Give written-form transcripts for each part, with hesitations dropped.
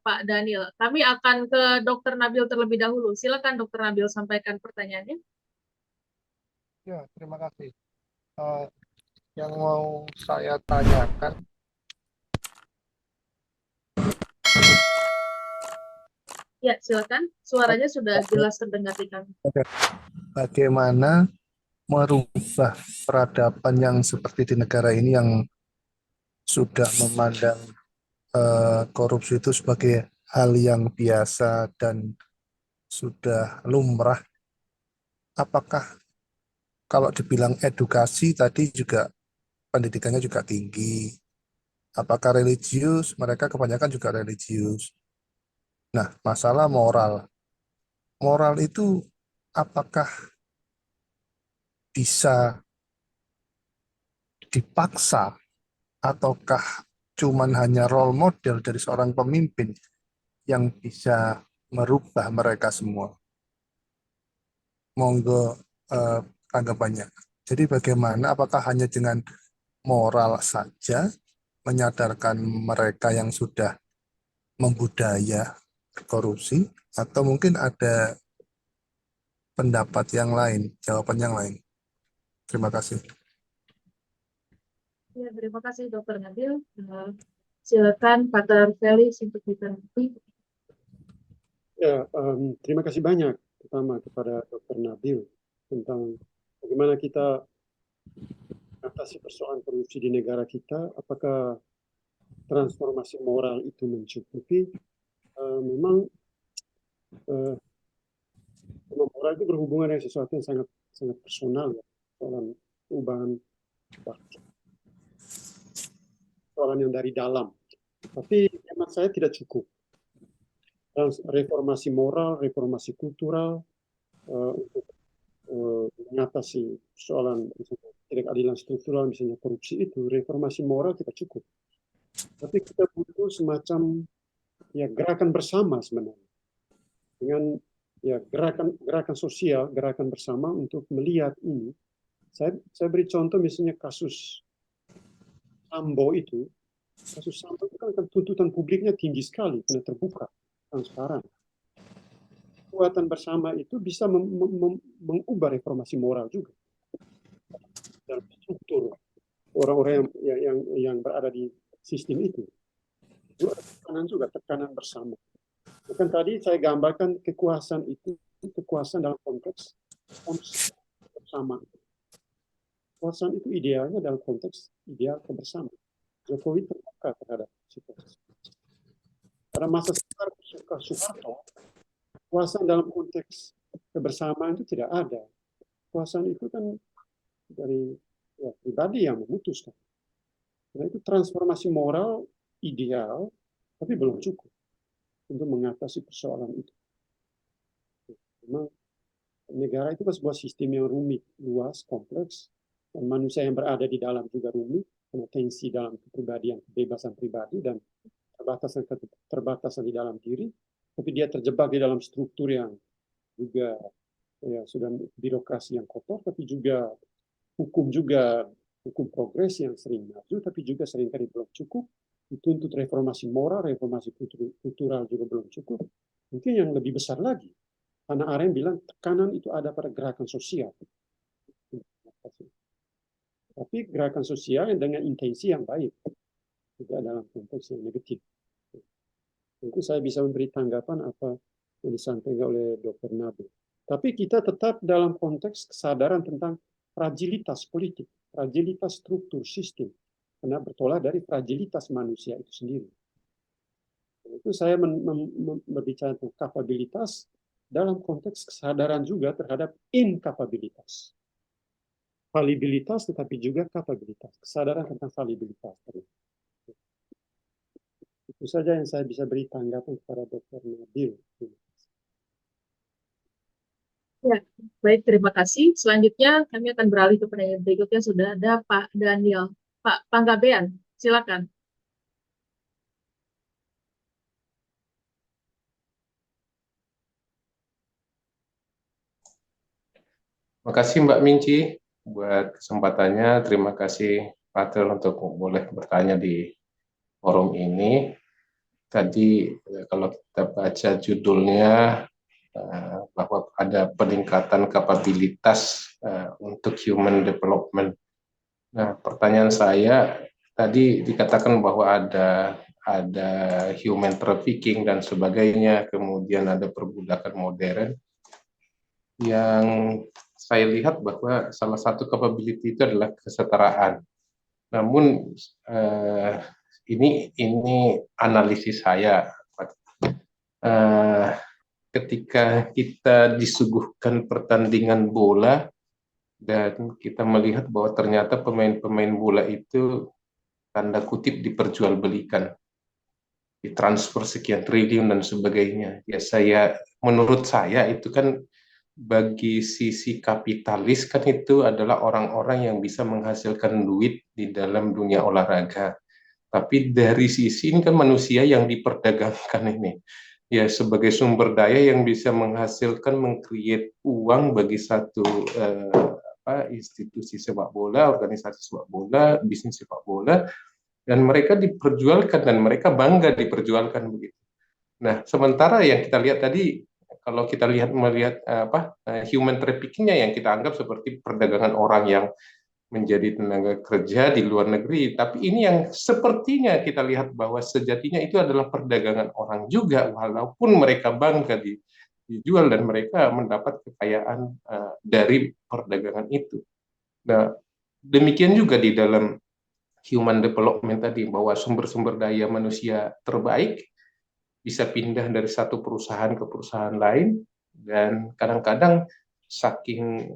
Pak Daniel. Kami akan ke Dr. Nabil terlebih dahulu. Silakan Dr. Nabil sampaikan pertanyaannya. Ya, terima kasih. Eh, yang mau saya tanyakan, Ya, silakan. Suaranya sudah jelas terdengar di kami. bagaimana merubah peradaban yang seperti di negara ini yang sudah memandang korupsi itu sebagai hal yang biasa dan sudah lumrah. Apakah kalau dibilang edukasi tadi juga pendidikannya juga tinggi? Apakah religius? Mereka kebanyakan juga religius. Nah, masalah moral. Moral itu apakah bisa dipaksa ataukah cuman hanya role model dari seorang pemimpin yang bisa merubah mereka semua? Monggo tanggapannya. Jadi bagaimana, apakah hanya dengan moral saja menyadarkan mereka yang sudah membudaya korupsi, atau mungkin ada pendapat yang lain, jawaban yang lain? Terima kasih. Ya, terima kasih Dr. Nabil. Silakan Pak Felix untuk ditanggapi. Ya, terima kasih banyak pertama kepada Dr. Nabil tentang bagaimana kita atasi persoalan korupsi di negara kita. Apakah transformasi moral itu mencukupi? Memang moral itu berhubungan dengan sesuatu yang sangat sangat personal, ya. Soalan perubahan, soalan yang dari dalam. Tapi hemat saya tidak cukup. Reformasi moral, reformasi kultural untuk mengatasi persoalan ketidakadilan struktural, misalnya korupsi itu, reformasi moral tidak cukup. Tapi kita butuh semacam ya gerakan bersama sebenarnya, dengan ya gerakan sosial, gerakan bersama untuk melihat ini. Saya beri contoh misalnya kasus Sambo itu. Kasus Sambo itu kan tuntutan publiknya tinggi sekali karena terbuka, transparan. Kekuatan bersama itu bisa mengubah reformasi moral juga dalam struktur orang-orang yang berada di sistem itu. Itu ada tekanan juga, tekanan bersama. Bukan tadi saya gambarkan kekuasaan itu, kekuasaan dalam konteks bersama. Kekuasaan itu idealnya dalam konteks ideal kebersamaan. Jokowi terbuka terhadap situasi. Pada masa Soeharto, kekuasaan dalam konteks kebersamaan itu tidak ada. Kekuasaan itu kan dari pribadi yang memutuskan. Karena itu transformasi moral ideal, tapi belum cukup untuk mengatasi persoalan itu. Memang negara itu kan sebuah sistem yang rumit, luas, kompleks, dan manusia yang berada di dalam juga rumit, karena tensi dalam kepribadian, kebebasan pribadi, dan terbatasan di dalam diri, tapi dia terjebak di dalam struktur yang juga ya sudah birokrasi yang kotor, tapi juga hukum progres yang sering maju, tapi juga seringkali belum cukup. Dituntut reformasi moral, reformasi kultural juga belum cukup. Mungkin yang lebih besar lagi, Hannah Arendt bilang tekanan itu ada pada gerakan sosial. Tapi gerakan sosial yang dengan intensi yang baik, tidak dalam konteks yang negatif. Tentu saya bisa memberi tanggapan apa yang disampaikan oleh Dr. Nabil. Tapi kita tetap dalam konteks kesadaran tentang fragilitas politik, fragilitas struktur sistem, karena bertolak dari fragilitas manusia itu sendiri. Itu saya berbicara tentang kapabilitas dalam konteks kesadaran juga terhadap inkapabilitas. Falibilitas tetapi juga kapabilitas, kesadaran tentang falibilitas. Itu saja yang saya bisa beri tanggapan kepada Dr. Nabil. Ya, baik, terima kasih. Selanjutnya kami akan beralih ke pertanyaan berikutnya. Sudah ada Pak Daniel. Pak Panggabean, silakan. Terima kasih Mbak Minci buat kesempatannya. Terima kasih Fadil untuk boleh bertanya di forum ini. tadi kalau kita baca judulnya bahwa ada peningkatan kapabilitas untuk human development. Nah, pertanyaan saya tadi dikatakan bahwa ada human trafficking dan sebagainya, kemudian ada perbudakan modern. Yang saya lihat bahwa salah satu capability itu adalah kesetaraan. Namun ini analisis saya. Ketika kita disuguhkan pertandingan bola dan kita melihat bahwa ternyata pemain-pemain bola itu tanda kutip diperjualbelikan, ditransfer sekian triliun dan sebagainya. Ya menurut saya itu kan bagi sisi kapitalis kan itu adalah orang-orang yang bisa menghasilkan duit di dalam dunia olahraga. Tapi dari sisi ini kan manusia yang diperdagangkan ini. Ya sebagai sumber daya yang bisa menghasilkan, meng-create uang bagi satu institusi sepak bola, organisasi sepak bola, bisnis sepak bola, dan mereka diperjualkan dan mereka bangga diperjualkan begitu. Nah, sementara yang kita lihat tadi, kalau kita melihat human trafficking-nya yang kita anggap seperti perdagangan orang yang menjadi tenaga kerja di luar negeri, tapi ini yang sepertinya kita lihat bahwa sejatinya itu adalah perdagangan orang juga, walaupun mereka bangga dijual dan mereka mendapat kekayaan dari perdagangan itu. Nah, demikian juga di dalam human development tadi, bahwa sumber-sumber daya manusia terbaik bisa pindah dari satu perusahaan ke perusahaan lain, dan kadang-kadang saking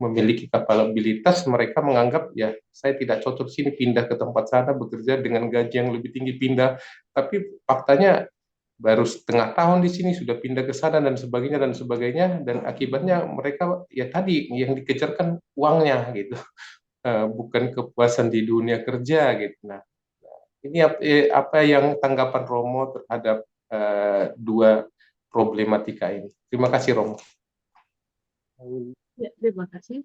memiliki kapabilitas, mereka menganggap ya saya tidak cocok sini, pindah ke tempat sana, bekerja dengan gaji yang lebih tinggi, pindah. Tapi faktanya baru setengah tahun di sini sudah pindah ke sana dan sebagainya, dan akibatnya mereka ya tadi yang dikejarkan uangnya gitu, bukan kepuasan di dunia kerja gitu. Nah, ini apa yang tanggapan Romo terhadap dua problematika ini? Terima kasih, Romo. Ya, terima kasih.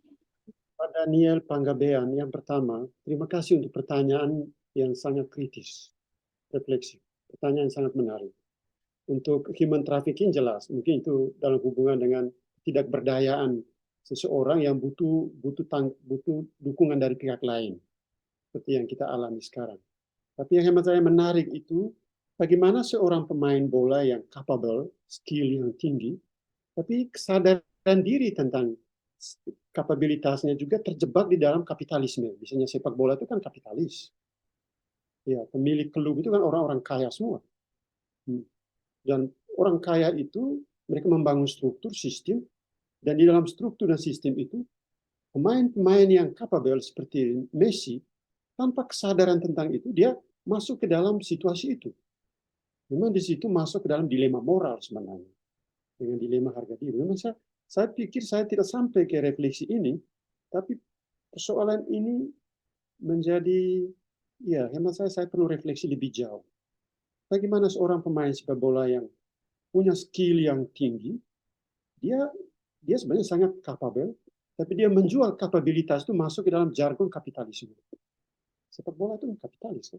Pak Daniel Panggabean, yang pertama, terima kasih untuk pertanyaan yang sangat kritis, refleksi. Pertanyaan yang sangat menarik. Untuk human trafficking jelas, mungkin itu dalam hubungan dengan tidak berdayaan seseorang yang butuh dukungan dari pihak lain, seperti yang kita alami sekarang. Tapi yang hemat saya menarik itu, bagaimana seorang pemain bola yang capable, skill yang tinggi, tapi kesadaran diri tentang kapabilitasnya juga terjebak di dalam kapitalisme. Misalnya sepak bola itu kan kapitalis. Ya, pemilik klub itu kan orang-orang kaya semua. Dan orang kaya itu mereka membangun struktur sistem, dan di dalam struktur dan sistem itu pemain-pemain yang capable seperti Messi, tanpa kesadaran tentang itu dia masuk ke dalam situasi itu. Memang di situ masuk ke dalam dilema moral sebenarnya, dengan dilema harga diri. Memang saya pikir saya tidak sampai ke refleksi ini, tapi persoalan ini menjadi, ya hemat saya perlu refleksi lebih jauh. Bagaimana seorang pemain sepak bola yang punya skill yang tinggi, dia sebenarnya sangat capable, tapi dia menjual kapabilitas itu masuk ke dalam jargon kapitalisme. Sepak bola itu kapitalis.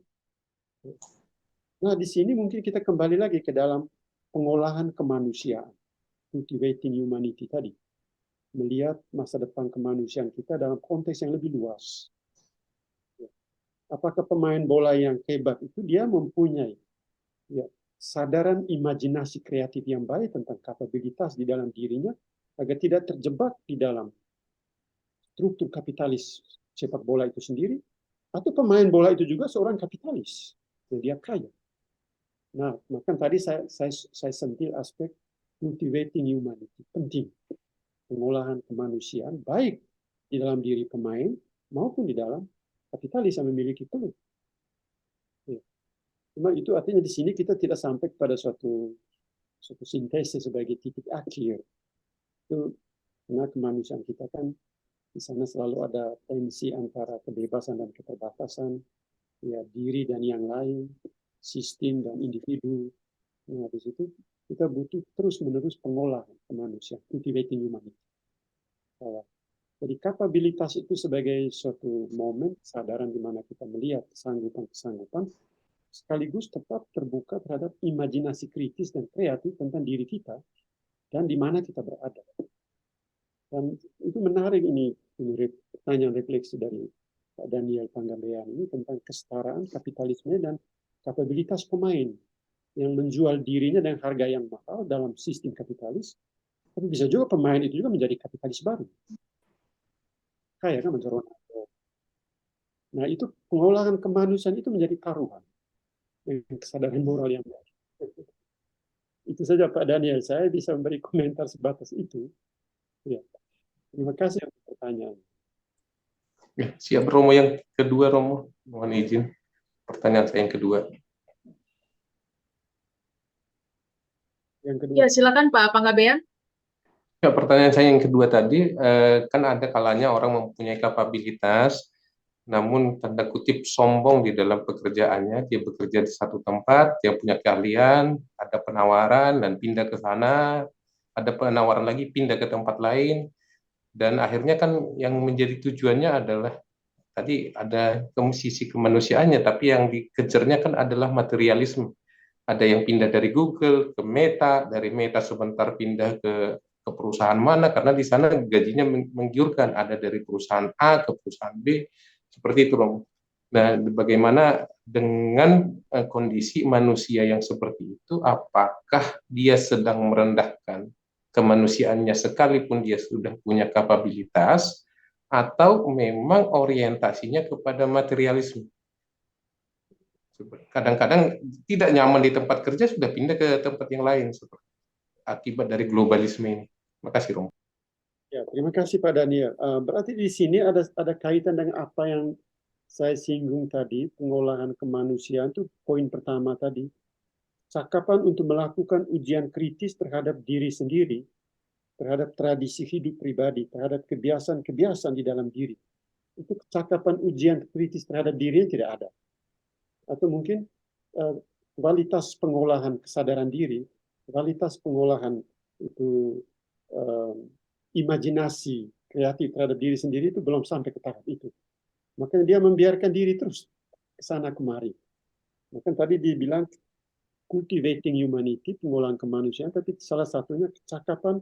Nah, di sini mungkin kita kembali lagi ke dalam pengolahan kemanusiaan, cultivating humanity tadi. Melihat masa depan kemanusiaan kita dalam konteks yang lebih luas. Apakah pemain bola yang hebat itu dia mempunyai sadaran imajinasi kreatif yang baik tentang kapabilitas di dalam dirinya, agar tidak terjebak di dalam struktur kapitalis sepak bola itu sendiri, atau pemain bola itu juga seorang kapitalis, dia kaya. Nah, maka tadi saya sentil aspek cultivating humanity, penting. Pengolahan kemanusiaan, baik di dalam diri pemain, maupun di dalam kapitalis yang memiliki klub. Cuma itu artinya di sini kita tidak sampai pada suatu sintesis sebagai titik akhir. Itu karena kemanusiaan kita kan di sana selalu ada tensi antara kebebasan dan keterbatasan, ya diri dan yang lain, sistem dan individu. Nah, di situ kita butuh terus-menerus pengolahan kemanusiaan, cultivating humanity. Jadi kapabilitas itu sebagai suatu momen kesadaran di mana kita melihat kesanggupan-kesanggupan sekaligus tetap terbuka terhadap imajinasi kritis dan kreatif tentang diri kita dan di mana kita berada. Dan itu menarik ini pertanyaan refleksi dari Pak Daniel Panggabean ini tentang kesetaraan, kapitalisme, dan kapabilitas pemain yang menjual dirinya dengan harga yang mahal dalam sistem kapitalis, tapi bisa juga pemain itu juga menjadi kapitalis baru. Kayak kan menjadi Ronaldo. Nah, itu pengolahan kemanusiaan itu menjadi taruhan dengan kesadaran moral yang baik. Itu saja Pak Daniel, saya bisa memberi komentar sebatas itu. Ya. Terima kasih atas pertanyaan. Ya, siap Romo yang kedua, Romo. Mohon izin. Pertanyaan saya yang kedua. Yang kedua, Ya, silakan Pak Panggabean. Ya, pertanyaan saya yang kedua tadi, kan ada kalanya orang mempunyai kapabilitas, namun tanda kutip sombong di dalam pekerjaannya. Dia bekerja di satu tempat, dia punya keahlian, ada penawaran dan pindah ke sana, ada penawaran lagi pindah ke tempat lain, dan akhirnya kan yang menjadi tujuannya adalah tadi ada sisi kemanusiaannya, tapi yang dikejarnya kan adalah materialisme. Ada yang pindah dari Google ke Meta, dari Meta sebentar pindah ke perusahaan mana, karena di sana gajinya menggiurkan, ada dari perusahaan A ke perusahaan B, seperti itu Romo. Nah, bagaimana dengan kondisi manusia yang seperti itu, apakah dia sedang merendahkan kemanusiaannya sekalipun dia sudah punya kapabilitas, atau memang orientasinya kepada materialisme? Kadang-kadang tidak nyaman di tempat kerja, sudah pindah ke tempat yang lain, akibat dari globalisme ini. Terima kasih, Romo. ya, terima kasih Pak Daniel. Berarti di sini ada kaitan dengan apa yang saya singgung tadi, pengolahan kemanusiaan itu poin pertama tadi. Cakapan untuk melakukan ujian kritis terhadap diri sendiri, terhadap tradisi hidup pribadi, terhadap kebiasaan-kebiasaan di dalam diri. Itu cakapan ujian kritis terhadap diri yang tidak ada. Atau mungkin kualitas pengolahan kesadaran diri, kualitas pengolahan itu imajinasi kreatif terhadap diri sendiri itu belum sampai ke tahap itu. Makanya dia membiarkan diri terus ke sana kemari. Maka tadi dibilang cultivating humanity, pengolahan kemanusiaan, tapi salah satunya kecakapan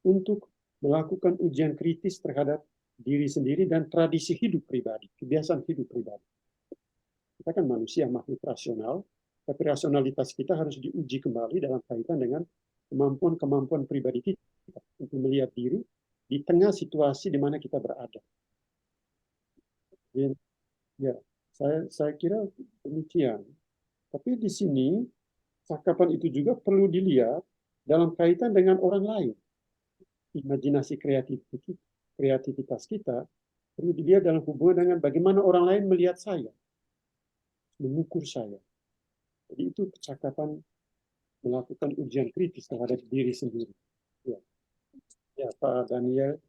untuk melakukan ujian kritis terhadap diri sendiri dan tradisi hidup pribadi, kebiasaan hidup pribadi. Kita kan manusia, makhluk rasional, tapi rasionalitas kita harus diuji kembali dalam kaitan dengan kemampuan-kemampuan pribadi kita untuk melihat diri di tengah situasi di mana kita berada. Ya, saya kira demikian. Tapi di sini cakapan itu juga perlu dilihat dalam kaitan dengan orang lain. Imajinasi kreativitas kita perlu dilihat dalam hubungan dengan bagaimana orang lain melihat saya, mengukur saya. Jadi itu kecakapan melakukan ujian kritis terhadap diri sendiri. Ya, ya Pak Daniel,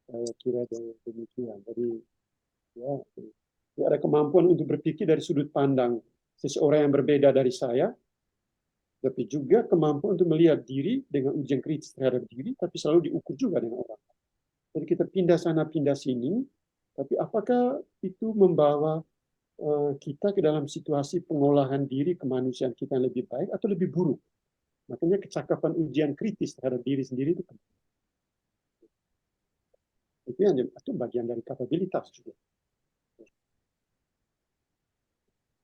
saya kira demikian. Jadi ya, ada kemampuan untuk berpikir dari sudut pandang seseorang yang berbeda dari saya, tapi juga kemampuan untuk melihat diri dengan ujian kritis terhadap diri, tapi selalu diukur juga dengan orang. Jadi kita pindah sana, pindah sini, tapi apakah itu membawa kita ke dalam situasi pengolahan diri kemanusiaan kita yang lebih baik atau lebih buruk? Makanya kecakapan ujian kritis terhadap diri sendiri itu penting. Itu bagian dari kapabilitas juga.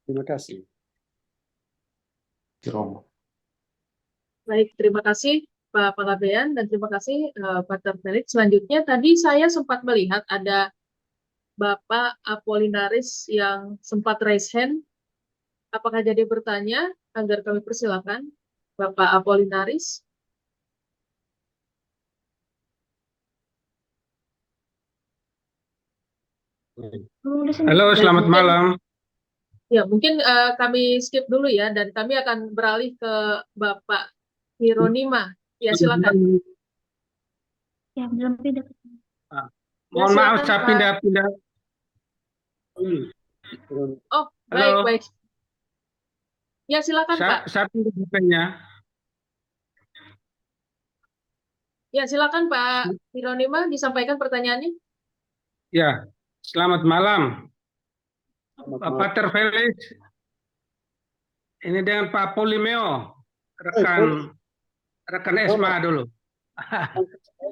Terima kasih. Romo. Baik, terima kasih Pak Panggabean dan terima kasih Pak Felix. Selanjutnya tadi saya sempat melihat ada Bapak Apolinaris yang sempat raise hand. Apakah jadi bertanya agar kami persilakan Bapak Apolinaris? Halo, selamat malam. Ya, mungkin kami skip dulu ya, dan kami akan beralih ke Bapak Hieronima. Ya, silakan. Ya, belum pindah. Mohon maaf, saya pindah-pindah. Oh, baik. Ya, silakan Pak. Saya pindah HP-nya. Ya, silakan Pak Hieronima disampaikan pertanyaannya. Ya, selamat malam. Pak Felix. Ini dengan Pak Polimeo, rekan Esma dulu.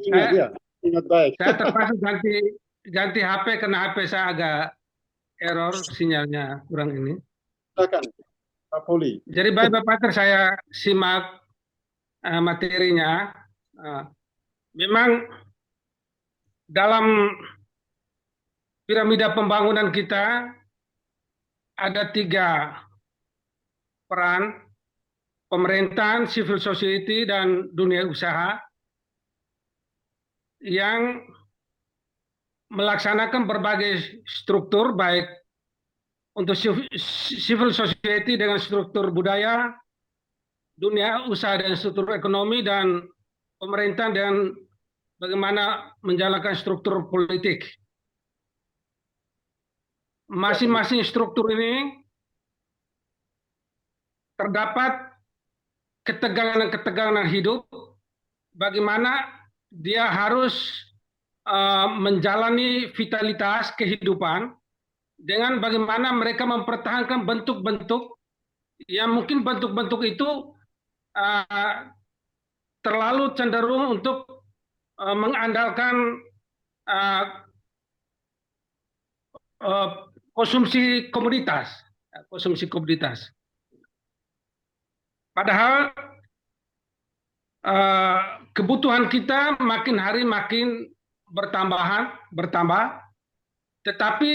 Ingat ya, ingat baik. Saya terpaksa ganti HP karena HP saya agak error, sinyalnya kurang ini. Silakan, Pak Poli. Jadi baik Bapak, saya simak materinya. Memang dalam piramida pembangunan kita ada 3 peran: pemerintahan, civil society, dan dunia usaha yang melaksanakan berbagai struktur, baik untuk civil society dengan struktur budaya, dunia usaha dan struktur ekonomi, dan pemerintah dengan bagaimana menjalankan struktur politik. Masing-masing struktur ini terdapat ketegangan-ketegangan hidup, bagaimana dia harus menjalani vitalitas kehidupan dengan bagaimana mereka mempertahankan bentuk-bentuk yang mungkin bentuk-bentuk itu terlalu cenderung untuk mengandalkan konsumsi komoditas. Padahal kebutuhan kita makin hari makin bertambah, tetapi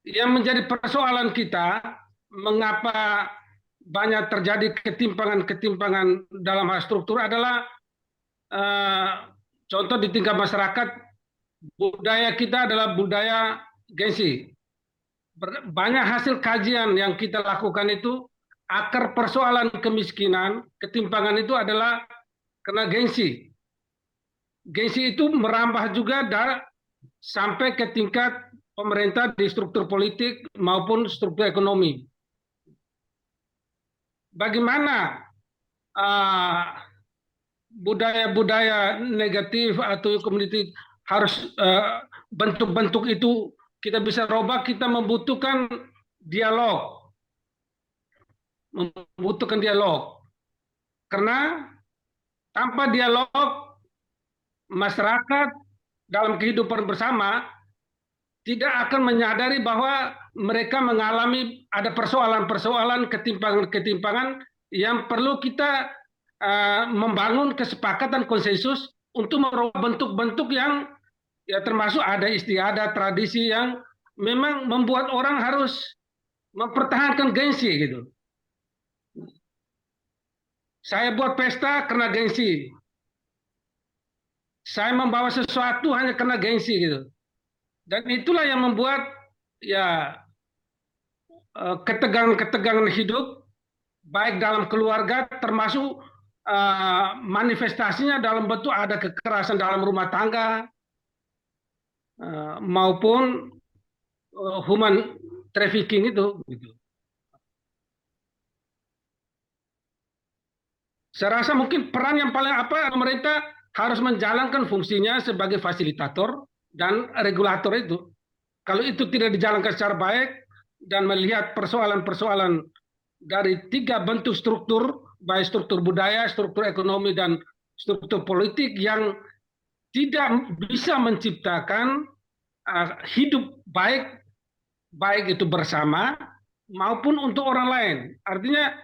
yang menjadi persoalan kita, mengapa banyak terjadi ketimpangan-ketimpangan dalam hal struktur adalah contoh di tingkat masyarakat, budaya kita adalah budaya gengsi. Banyak hasil kajian yang kita lakukan itu, akar persoalan kemiskinan, ketimpangan itu adalah karena gengsi. Gengsi itu merambah juga sampai ke tingkat pemerintah di struktur politik maupun struktur ekonomi. Bagaimana budaya-budaya negatif atau komunitas harus bentuk-bentuk itu kita bisa robah, kita membutuhkan dialog. Karena tanpa dialog, masyarakat dalam kehidupan bersama tidak akan menyadari bahwa mereka mengalami ada persoalan-persoalan, ketimpangan-ketimpangan yang perlu kita membangun kesepakatan konsensus untuk merubah bentuk-bentuk yang ya termasuk ada istiadat, tradisi yang memang membuat orang harus mempertahankan gengsi gitu. Saya buat pesta karena gengsi. Saya membawa sesuatu hanya karena gengsi gitu. Dan itulah yang membuat ya ketegangan-ketegangan hidup baik dalam keluarga, termasuk manifestasinya dalam bentuk ada kekerasan dalam rumah tangga maupun human trafficking itu gitu. Saya rasa mungkin peran yang paling pemerintah harus menjalankan fungsinya sebagai fasilitator dan regulator itu. Kalau itu tidak dijalankan secara baik dan melihat persoalan-persoalan dari 3 bentuk struktur, baik struktur budaya, struktur ekonomi, dan struktur politik yang tidak bisa menciptakan hidup baik itu bersama maupun untuk orang lain. Artinya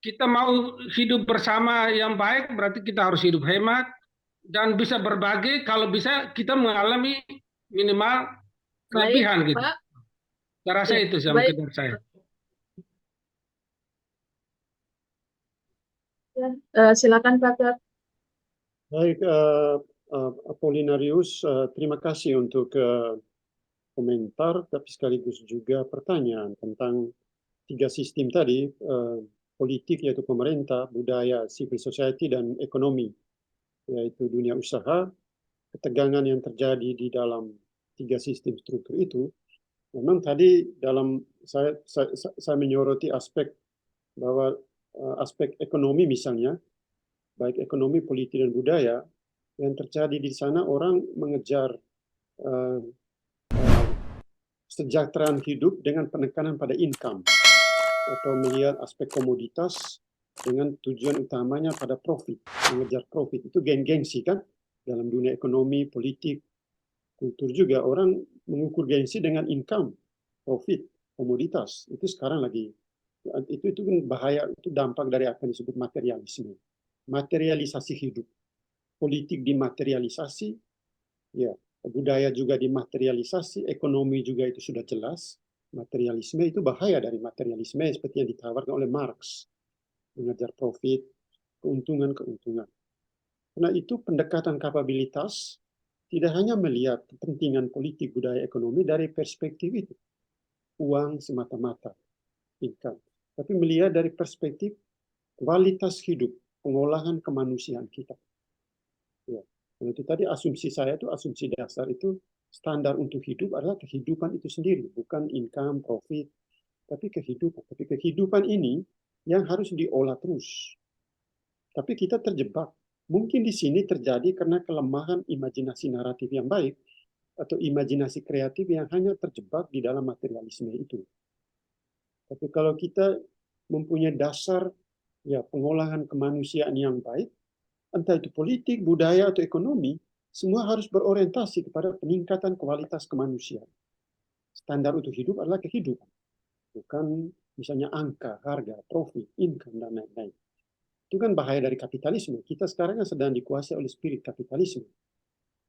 kita mau hidup bersama yang baik, berarti kita harus hidup hemat dan bisa berbagi. Kalau bisa kita mengalami minimal kelebihan gitu. Pak. Saya rasa itu dari saya. Silakan Pak Gat. Baik, Apollinarius, terima kasih untuk komentar, tapi sekaligus juga pertanyaan tentang 3 sistem tadi, politik yaitu pemerintah, budaya, civil society, dan ekonomi yaitu dunia usaha. Ketegangan yang terjadi di dalam 3 sistem struktur itu, memang tadi dalam saya menyoroti aspek bahwa aspek ekonomi misalnya, baik ekonomi, politik, dan budaya, yang terjadi di sana orang mengejar kesejahteraan hidup dengan penekanan pada income. atau melihat aspek komoditas dengan tujuan utamanya pada profit, mengejar profit. Itu gengsi kan dalam dunia ekonomi, politik, kultur juga orang mengukur gengsi dengan income, profit, komoditas. Itu sekarang lagi itu kan bahaya, itu dampak dari apa yang disebut materialisme. Materialisasi hidup. Politik dimaterialisasi, ya, budaya juga dimaterialisasi, ekonomi juga itu sudah jelas. Materialisme itu bahaya dari materialisme seperti yang ditawarkan oleh Marx, mengejar profit, keuntungan-keuntungan. Karena itu pendekatan kapabilitas tidak hanya melihat kepentingan politik, budaya, ekonomi dari perspektif itu, uang semata-mata, income, tapi melihat dari perspektif kualitas hidup, pengolahan kemanusiaan kita. Ya. Dan itu tadi asumsi saya itu, asumsi dasar itu standar untuk hidup adalah kehidupan itu sendiri, bukan income, profit, tapi kehidupan. Tapi kehidupan ini yang harus diolah terus. Tapi kita terjebak. Mungkin di sini terjadi karena kelemahan imajinasi naratif yang baik atau imajinasi kreatif yang hanya terjebak di dalam materialisme itu. Tapi kalau kita mempunyai dasar ya pengolahan kemanusiaan yang baik, entah itu politik, budaya, atau ekonomi, semua harus berorientasi kepada peningkatan kualitas kemanusiaan. Standar untuk hidup adalah kehidupan, bukan misalnya angka, harga, profit, income, dan lain-lain. Itu kan bahaya dari kapitalisme. Kita sekarang kan sedang dikuasai oleh spirit kapitalisme.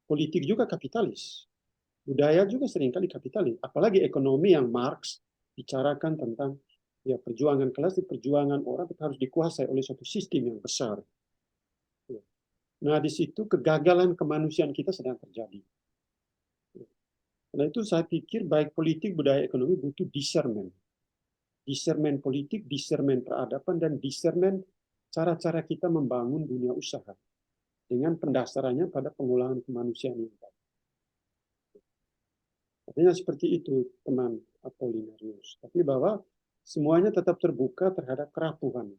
Politik juga kapitalis. Budaya juga seringkali kapitalis. Apalagi ekonomi yang Marx bicarakan tentang ya perjuangan kelas, perjuangan orang itu harus dikuasai oleh suatu sistem yang besar. Nah, di situ kegagalan kemanusiaan kita sedang terjadi. Karena itu saya pikir baik politik, budaya, ekonomi butuh discernment. Discernment politik, discernment peradaban, dan discernment cara-cara kita membangun dunia usaha. Dengan pendasarannya pada pengolahan kemanusiaan yang baik. Artinya seperti itu, teman Apollinarius. Tapi bahwa semuanya tetap terbuka terhadap kerapuhan,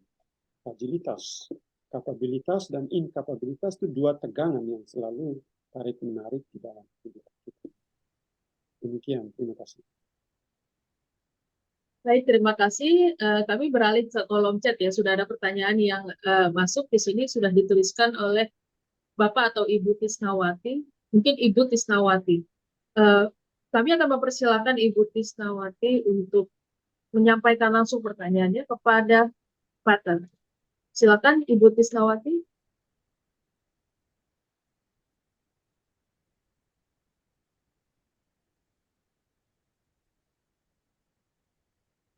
fragilitas, kapabilitas, dan inkapabilitas itu dua tegangan yang selalu tarik-menarik di dalam hidup kita. Demikian, terima kasih. Baik, terima kasih. Kami beralih ke kolom chat ya. Sudah ada pertanyaan yang masuk di sini, sudah dituliskan oleh Bapak atau Ibu Tisnawati. Mungkin Ibu Tisnawati. Kami akan mempersilakan Ibu Tisnawati untuk menyampaikan langsung pertanyaannya kepada Pater. Silakan Ibu Tisnawati.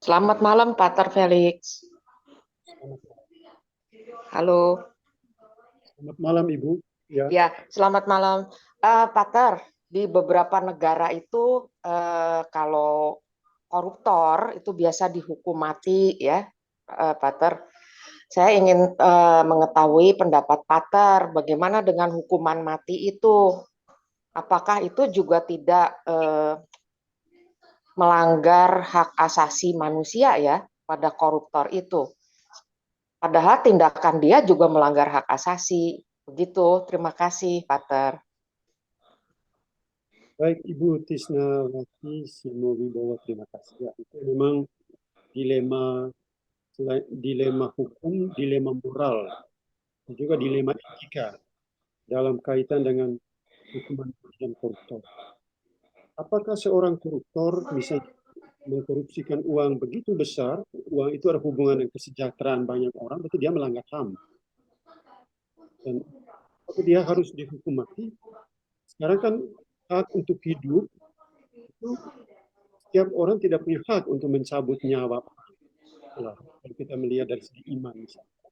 Selamat malam, Pater Felix. Halo. Selamat malam, Ibu. Ya, selamat malam. Pater, di beberapa negara itu kalau koruptor itu biasa dihukum mati ya, Pater. Saya ingin mengetahui pendapat Pater, bagaimana dengan hukuman mati itu? Apakah itu juga tidak melanggar hak asasi manusia ya pada koruptor itu? Padahal tindakan dia juga melanggar hak asasi. Begitu, terima kasih, Pater. Baik, Ibu Tisnawati Simowibowo, terima kasih. Ya, itu memang dilema hukum, dilema moral, dan juga dilema etika dalam kaitan dengan hukuman dan koruptor. Apakah seorang koruptor misalnya mengkorupsikan uang begitu besar, uang itu ada hubungan dengan kesejahteraan banyak orang, berarti dia melanggar HAM. Dan dia harus dihukum mati. Sekarang kan hak untuk hidup itu setiap orang tidak punya hak untuk mencabut nyawa. Kalau kita melihat dari segi iman misalnya,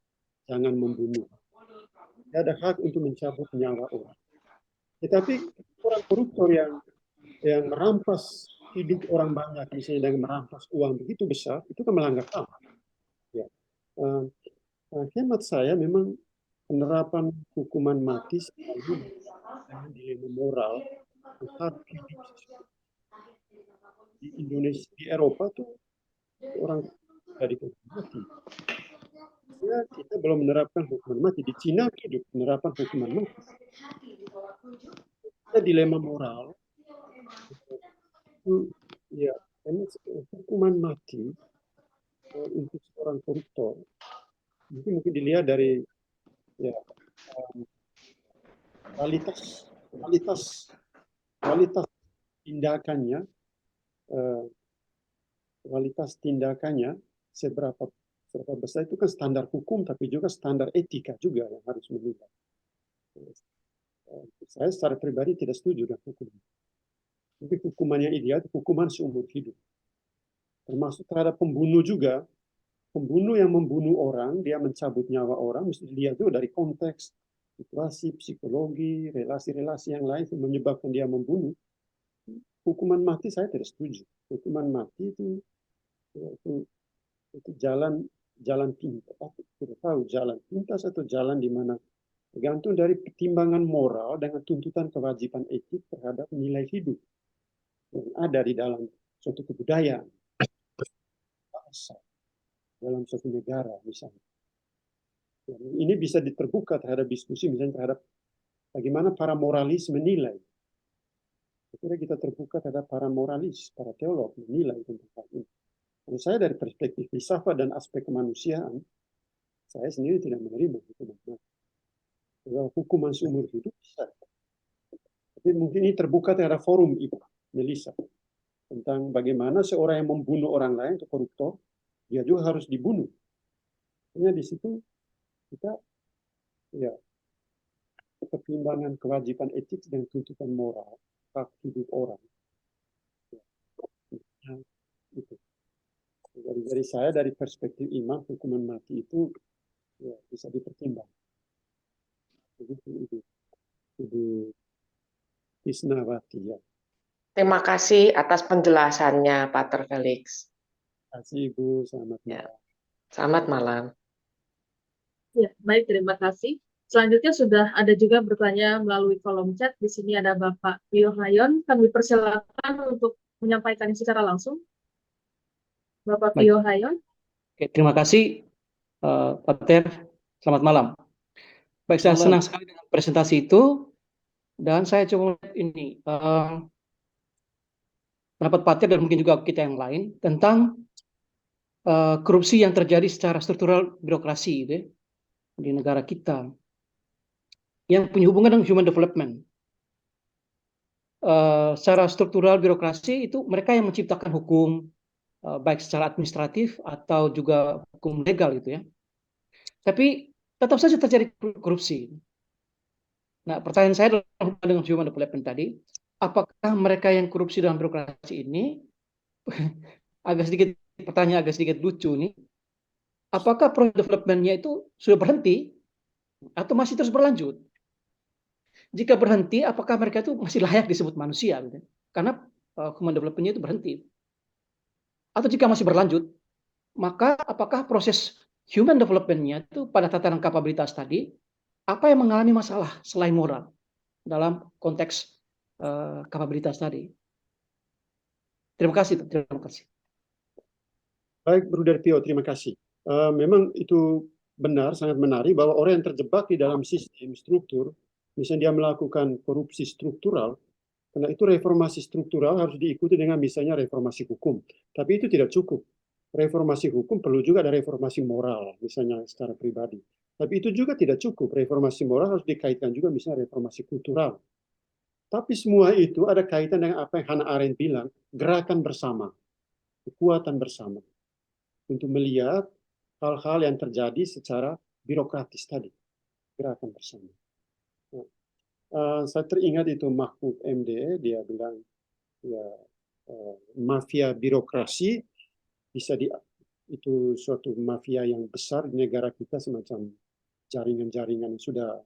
jangan membunuh. Tidak ada hak untuk mencabut nyawa orang. Tetapi orang koruptor yang merampas hidup orang banyak, misalnya dengan merampas uang begitu besar, itu kan melanggar HAM. Ya. Hemat saya memang penerapan hukuman mati selalu dengan dilema moral hak hidup. Di Indonesia, di Eropa tuh orang dari hukuman mati. Ya, kita belum menerapkan hukuman mati. Di Cina hidup penerapan hukuman mati. Ada dilema moral. Ya, hukuman mati untuk seorang koruptor mungkin dilihat dari ya kualitas tindakannya, seberapa besar itu kan standar hukum, tapi juga standar etika juga yang harus menilai. Saya secara pribadi tidak setuju dengan hukum. Tapi hukuman yang ideal itu hukuman seumur hidup. Termasuk terhadap pembunuh juga. Pembunuh yang membunuh orang, dia mencabut nyawa orang, mesti dilihat juga dari konteks, situasi, psikologi, relasi-relasi yang lain yang menyebabkan dia membunuh. Hukuman mati saya tidak setuju. Hukuman mati itu jalan pintas. Aku tidak tahu jalan pintas atau jalan di mana tergantung dari pertimbangan moral dengan tuntutan kewajiban etik terhadap nilai hidup yang ada di dalam suatu kebudayaan, bangsa, dalam suatu negara misalnya. Ini bisa diterbuka terhadap diskusi misalnya terhadap bagaimana para moralis menilai. Saya kira kita terbuka terhadap para moralis, para teolog menilai tentang hal ini. Kalau saya dari perspektif filsafat dan aspek kemanusiaan, saya sendiri tidak menerima hukuman mati. Hukuman seumur hidup bisa. Tapi mungkin ini terbuka terhadap forum Ibu Melissa tentang bagaimana seorang yang membunuh orang lain atau koruptor, dia juga harus dibunuh. Hanya di situ kita ya pertimbangan kewajiban etik dan tuntutan moral hak hidup orang. Ya, itu. Dari saya dari perspektif imam hukuman mati itu ya, bisa dipertimbangkan. Begitu Ibu Isnawati ya. Terima kasih atas penjelasannya, Pater Felix. Terima kasih Ibu, selamat malam. Selamat malam. Ya, baik, terima kasih. Selanjutnya sudah ada juga bertanya melalui kolom chat. Di sini ada Bapak Pio Hayon. Kami persilakan untuk menyampaikannya secara langsung. Bapak Pio Hayon. Oke, terima kasih, Pater. Selamat malam. Baik, saya senang sekali dengan presentasi itu. Dan saya coba melihat ini, pendapat Pater dan mungkin juga kita yang lain tentang korupsi yang terjadi secara struktural birokrasi gitu ya, di negara kita yang punya hubungan dengan human development. Secara struktural birokrasi itu mereka yang menciptakan hukum, baik secara administratif atau juga hukum legal gitu ya. Tapi tetap saja terjadi korupsi. Nah, pertanyaan saya dalam hubungan dengan human development tadi, apakah mereka yang korupsi dalam birokrasi ini pertanyaan agak sedikit lucu nih. Apakah proses development-nya itu sudah berhenti atau masih terus berlanjut? Jika berhenti, apakah mereka itu masih layak disebut manusia? Gitu? Karena human development-nya itu berhenti. Atau jika masih berlanjut, maka apakah proses human development-nya itu pada tataran kapabilitas tadi, apa yang mengalami masalah selain moral dalam konteks kapabilitas tadi? Terima kasih. Baik, Bruder Pio, terima kasih. Memang itu benar, sangat menarik bahwa orang yang terjebak di dalam sistem struktur, misalnya dia melakukan korupsi struktural, karena itu reformasi struktural harus diikuti dengan misalnya reformasi hukum. Tapi itu tidak cukup. Reformasi hukum perlu juga ada reformasi moral, misalnya secara pribadi. Tapi itu juga tidak cukup. Reformasi moral harus dikaitkan juga misalnya reformasi kultural. Tapi semua itu ada kaitan dengan apa yang Hannah Arendt bilang, gerakan bersama, kekuatan bersama. Untuk melihat hal-hal yang terjadi secara birokratis tadi. Gerakan bersama. Saya teringat itu Mahfud MD, dia bilang, ya, mafia birokrasi bisa itu suatu mafia yang besar di negara kita, semacam jaringan-jaringan yang sudah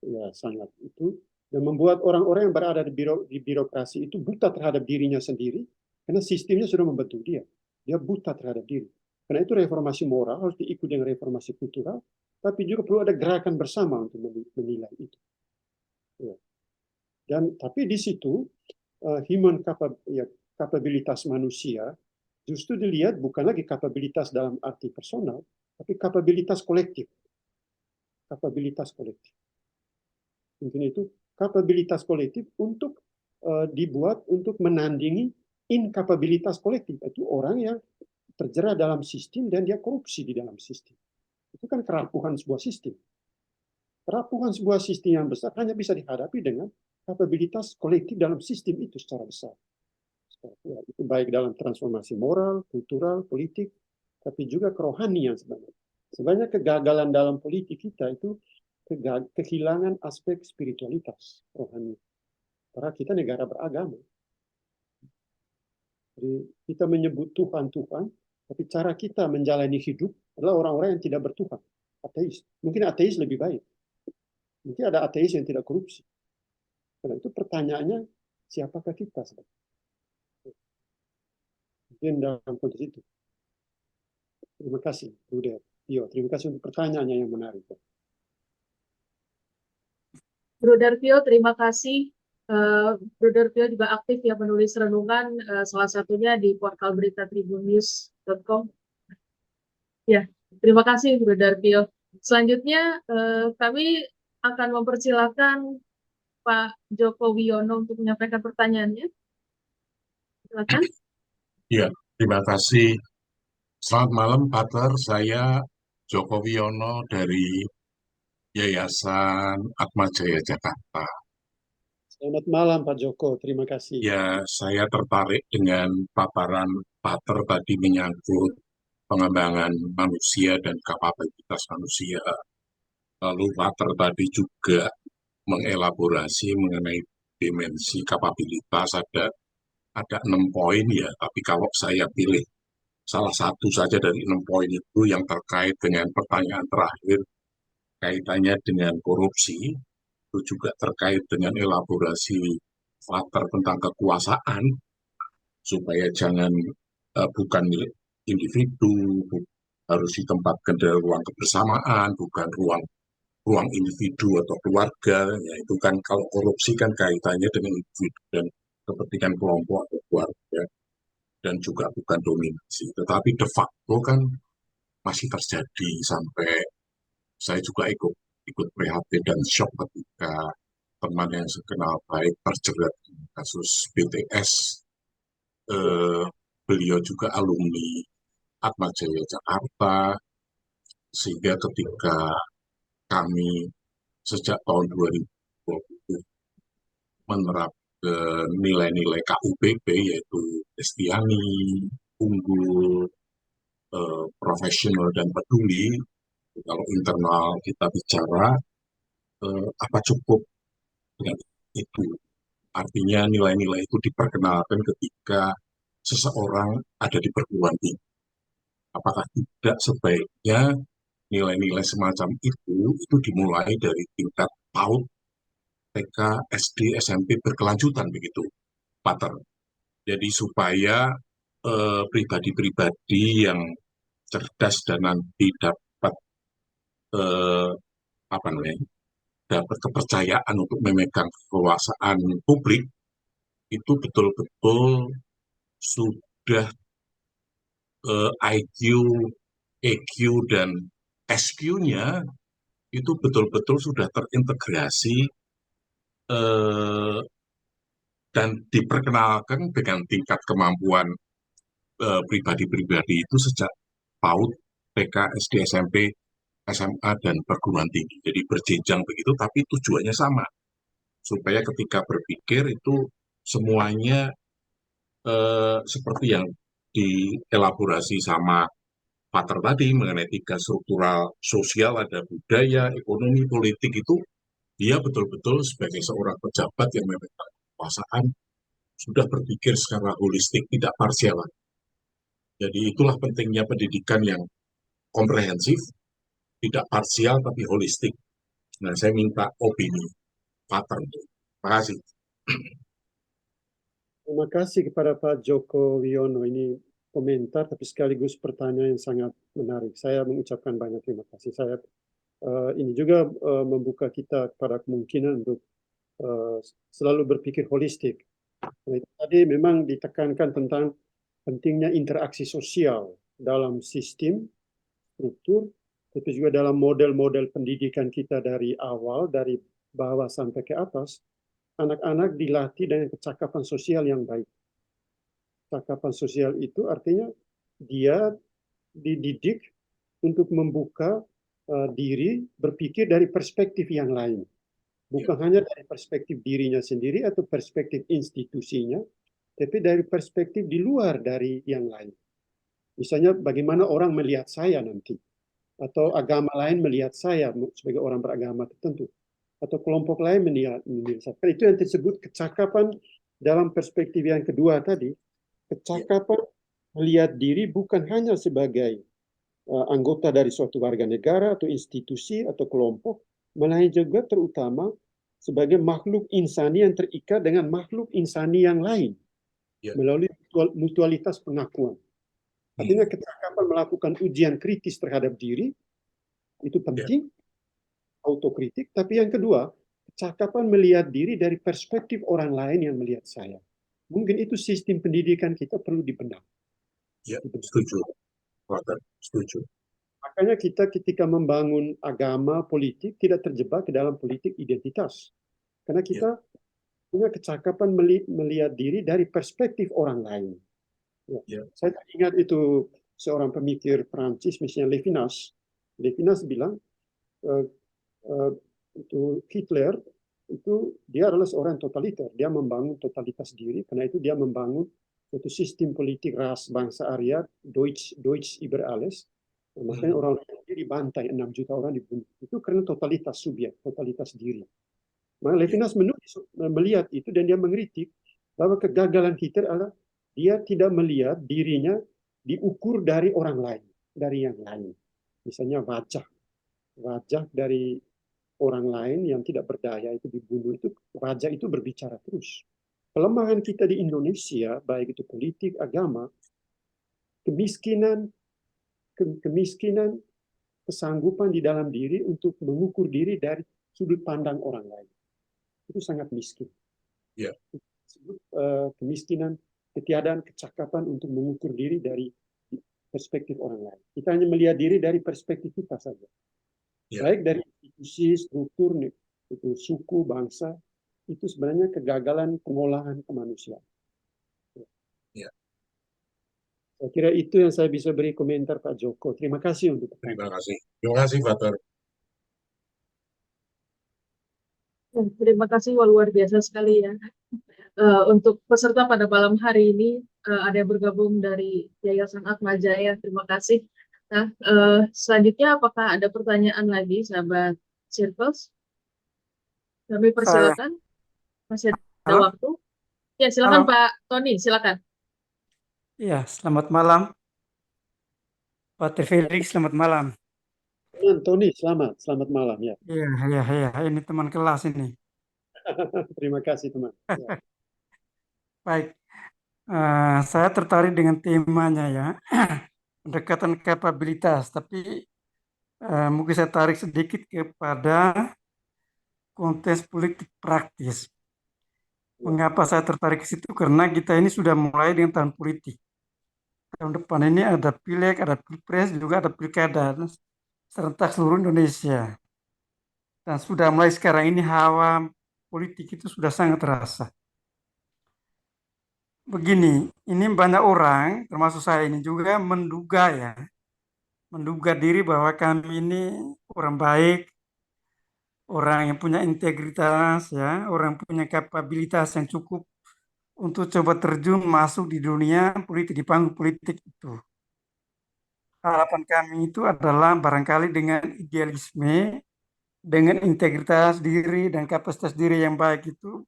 ya sangat itu, dan membuat orang-orang yang berada di birokrasi itu buta terhadap dirinya sendiri karena sistemnya sudah membentuk dia buta terhadap diri. Karena itu reformasi moral harus diikuti dengan reformasi kultural, tapi juga perlu ada gerakan bersama untuk menilai itu. Ya. Dan tapi di situ human kapabilitas manusia justru dilihat bukan lagi kapabilitas dalam arti personal, tapi kapabilitas kolektif. Kapabilitas kolektif. Mungkin itu kapabilitas kolektif untuk dibuat untuk menandingi inkapabilitas kolektif. Itu orang yang terjerat dalam sistem dan dia korupsi di dalam sistem. Itu kan kerapuhan sebuah sistem. Kerapuhan sebuah sistem yang besar hanya bisa dihadapi dengan kapabilitas kolektif dalam sistem itu secara besar. Itu baik dalam transformasi moral, kultural, politik, tapi juga kerohanian sebenarnya. Sebenarnya kegagalan dalam politik kita itu kehilangan aspek spiritualitas rohani. Karena kita negara beragama. Jadi kita menyebut Tuhan, tapi cara kita menjalani hidup adalah orang-orang yang tidak bertuhan. Ateis. Mungkin ateis lebih baik. Mungkin ada ateis yang tidak korupsi. Karena itu pertanyaannya, siapakah kita sebenarnya? Mungkin dalam konteks itu. Terima kasih, Bruder. Terima kasih untuk pertanyaannya yang menarik. Bruder Pio, terima kasih. Bruder Pio juga aktif ya menulis renungan, salah satunya di portal berita tribunnews.com. Ya, terima kasih Bruder Pio. Selanjutnya kami akan mempersilahkan Pak Joko Wiono untuk menyampaikan pertanyaannya. Silakan. Ya, terima kasih. Selamat malam, Pater. Saya Joko Wiono dari Yayasan Atmajaya Jakarta. Selamat malam Pak Joko, terima kasih. Ya, saya tertarik dengan paparan Pater tadi menyangkut pengembangan manusia dan kapabilitas manusia. Lalu Pater tadi juga mengelaborasi mengenai dimensi kapabilitas, ada 6 poin ya, tapi kalau saya pilih salah satu saja dari 6 poin itu yang terkait dengan pertanyaan terakhir, kaitannya dengan korupsi, itu juga terkait dengan elaborasi faktor tentang kekuasaan, supaya jangan bukan milik individu, harus ditempatkan dalam ruang kebersamaan, bukan ruang individu atau keluarga. Ya, itu kan kalau korupsi kan kaitannya dengan individu dan kepentingan kelompok atau keluarga, dan juga bukan dominasi. Tetapi de facto kan masih terjadi, sampai saya juga ikut prihatin dan shock ketika teman yang saya kenal baik terjerat kasus BTS. Beliau juga alumni Atmajaya Jakarta, sehingga ketika kami sejak tahun 2020 menerapkan nilai-nilai KUPP, yaitu Estiani, unggul, profesional, dan peduli. Kalau internal kita bicara, apa cukup dengan itu? Artinya nilai-nilai itu diperkenalkan ketika seseorang ada di perguruan tinggi. Apakah tidak sebaiknya nilai-nilai semacam itu dimulai dari tingkat PAUD, TK, SD, SMP berkelanjutan begitu, Pater. Jadi supaya pribadi-pribadi yang cerdas dan nanti dapat dapat kepercayaan untuk memegang kekuasaan publik, itu betul-betul sudah IQ, EQ, dan SQ-nya itu betul-betul sudah terintegrasi dan diperkenalkan dengan tingkat kemampuan pribadi-pribadi itu sejak PAUD, TK, SD, SMP, SMA, dan perguruan tinggi. Jadi berjenjang begitu, tapi tujuannya sama. Supaya ketika berpikir itu semuanya seperti yang dielaborasi sama Pater tadi mengenai 3 struktural sosial, ada budaya, ekonomi, politik, itu dia betul-betul sebagai seorang pejabat yang memegang kekuasaan sudah berpikir secara holistik, tidak parsial. Jadi itulah pentingnya pendidikan yang komprehensif, tidak parsial tapi holistik. Nah, saya minta opini Pater. Terima kasih. Terima kasih kepada Pak Joko Wiono. Ini komentar tapi sekaligus pertanyaan yang sangat menarik. Saya mengucapkan banyak terima kasih. Saya ini juga membuka kita pada kemungkinan untuk selalu berpikir holistik. Nah, tadi memang ditekankan tentang pentingnya interaksi sosial dalam sistem, struktur, tapi juga dalam model-model pendidikan kita dari awal, dari bawah sampai ke atas. Anak-anak dilatih dengan kecakapan sosial yang baik. Kecakapan sosial itu artinya dia dididik untuk membuka diri berpikir dari perspektif yang lain. Bukan hanya dari perspektif dirinya sendiri atau perspektif institusinya, tapi dari perspektif di luar dari yang lain. Misalnya bagaimana orang melihat saya nanti, atau agama lain melihat saya sebagai orang beragama tertentu, atau kelompok lain melihat saya. Itu yang disebut kecakapan dalam perspektif yang kedua tadi. Kecakapan melihat diri bukan hanya sebagai anggota dari suatu warga negara atau institusi atau kelompok, melainkan juga terutama sebagai makhluk insani yang terikat dengan makhluk insani yang lain melalui mutualitas pengakuan. Artinya kecakapan melakukan ujian kritis terhadap diri itu penting, autokritik. Tapi yang kedua, kecakapan melihat diri dari perspektif orang lain yang melihat saya. Mungkin itu sistem pendidikan kita perlu dibenahi. Ya, setuju. Setuju. Makanya kita ketika membangun agama politik tidak terjebak ke dalam politik identitas. Karena kita punya kecakapan melihat diri dari perspektif orang lain. Saya ingat itu seorang pemikir Prancis, misalnya Levinas. Levinas bilang itu Hitler itu dia adalah seorang totaliter. Dia membangun totalitas diri. Karena itu dia membangun suatu sistem politik ras bangsa Arya, Deutsch über alles. Makanya orang dibantai, 6 juta orang dibunuh. Itu karena totalitas subjek, totalitas diri. Maka Levinas melihat itu dan dia mengkritik bahwa kegagalan Hitler adalah dia tidak melihat dirinya diukur dari orang lain, dari yang lain. Misalnya wajah dari orang lain yang tidak berdaya itu dibunuh, itu wajah itu berbicara terus. Kelemahan kita di Indonesia, baik itu politik, agama, kemiskinan, kesanggupan di dalam diri untuk mengukur diri dari sudut pandang orang lain. Itu sangat miskin. Kemiskinan, ketiadaan kecakapan untuk mengukur diri dari perspektif orang lain. Kita hanya melihat diri dari perspektif kita saja. Baik dari institusi, struktur, itu suku, bangsa, itu sebenarnya kegagalan pengolahan kemanusiaan. Saya kira itu yang saya bisa beri komentar Pak Joko. Terima kasih untuk Terima kasih Pak. Terima kasih, luar biasa sekali ya. Untuk peserta pada malam hari ini, ada yang bergabung dari Yayasan Atmajaya. Terima kasih. Nah, selanjutnya apakah ada pertanyaan lagi, sahabat Circles? Kami persilakan. Masih ada waktu. Ya, silakan Pak Tony, silakan. Ya, selamat malam. Pak Felix, selamat malam. Tony, selamat malam ya. Iya, ini teman kelas ini. Terima kasih teman. Baik, saya tertarik dengan temanya ya, pendekatan kapabilitas. Tapi mungkin saya tarik sedikit kepada konteks politik praktis. Mengapa saya tertarik ke situ? Karena kita ini sudah mulai dengan tahun politik. Tahun depan ini ada pileg, ada pilpres, juga ada pilkada serentak seluruh Indonesia. Dan sudah mulai sekarang ini hawa politik itu sudah sangat terasa. Begini, ini banyak orang, termasuk saya ini juga menduga diri bahwa kami ini orang baik, orang yang punya integritas, ya, orang yang punya kapabilitas yang cukup untuk coba terjun masuk di dunia politik, di panggung politik itu. Harapan kami itu adalah barangkali dengan idealisme, dengan integritas diri dan kapasitas diri yang baik itu,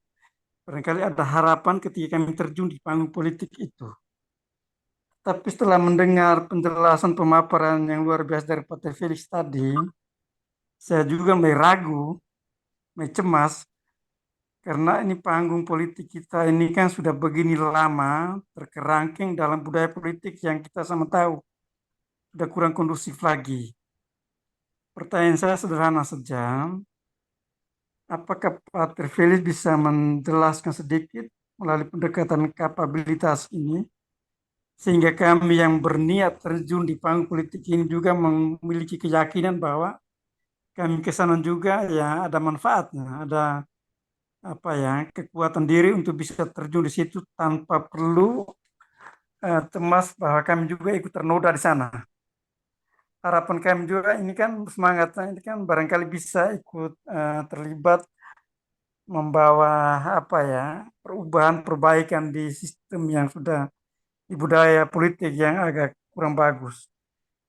barangkali ada harapan ketika kami terjun di panggung politik itu. Tapi setelah mendengar penjelasan pemaparan yang luar biasa dari Pak Felix tadi, saya juga mulai ragu, mulai cemas, karena ini panggung politik kita ini kan sudah begini lama terkerangkeng dalam budaya politik yang kita sama tahu sudah kurang kondusif lagi. Pertanyaan saya sederhana saja, apakah Pak Felix bisa menjelaskan sedikit melalui pendekatan kapabilitas ini, sehingga kami yang berniat terjun di panggung politik ini juga memiliki keyakinan bahwa kami kesana juga ya ada manfaatnya, ada kekuatan diri untuk bisa terjun di situ tanpa perlu cemas bahwa kami juga ikut ternoda di sana. Harapan kami juga ini kan semangatnya ini kan barangkali bisa ikut terlibat membawa apa ya perubahan perbaikan di sistem yang sudah di budaya politik yang agak kurang bagus.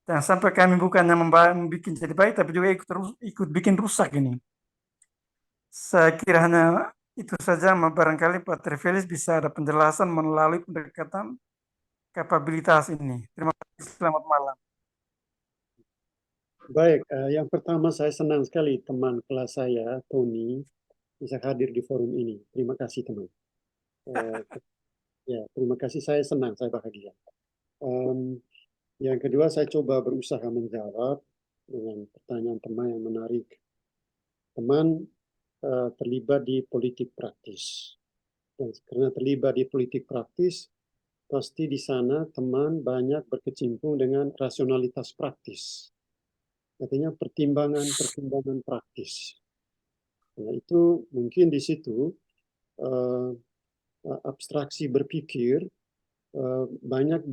Jangan sampai kami bukannya membuat jadi baik tapi juga ikut bikin rusak ini. Saya kira hanya itu saja, barangkali Pak Trivelis bisa ada penjelasan melalui pendekatan kapabilitas ini. Terima kasih, selamat malam. Baik, yang pertama saya senang sekali teman kelas saya, Tony, bisa hadir di forum ini. Terima kasih teman. Ya, terima kasih, saya senang, saya bahagia. Yang kedua, saya coba berusaha menjawab dengan pertanyaan teman yang menarik. Teman terlibat di politik praktis. Dan karena terlibat di politik praktis, pasti di sana teman banyak berkecimpung dengan rasionalitas praktis. Artinya pertimbangan praktis. Nah, itu mungkin di situ abstraksi berpikir banyak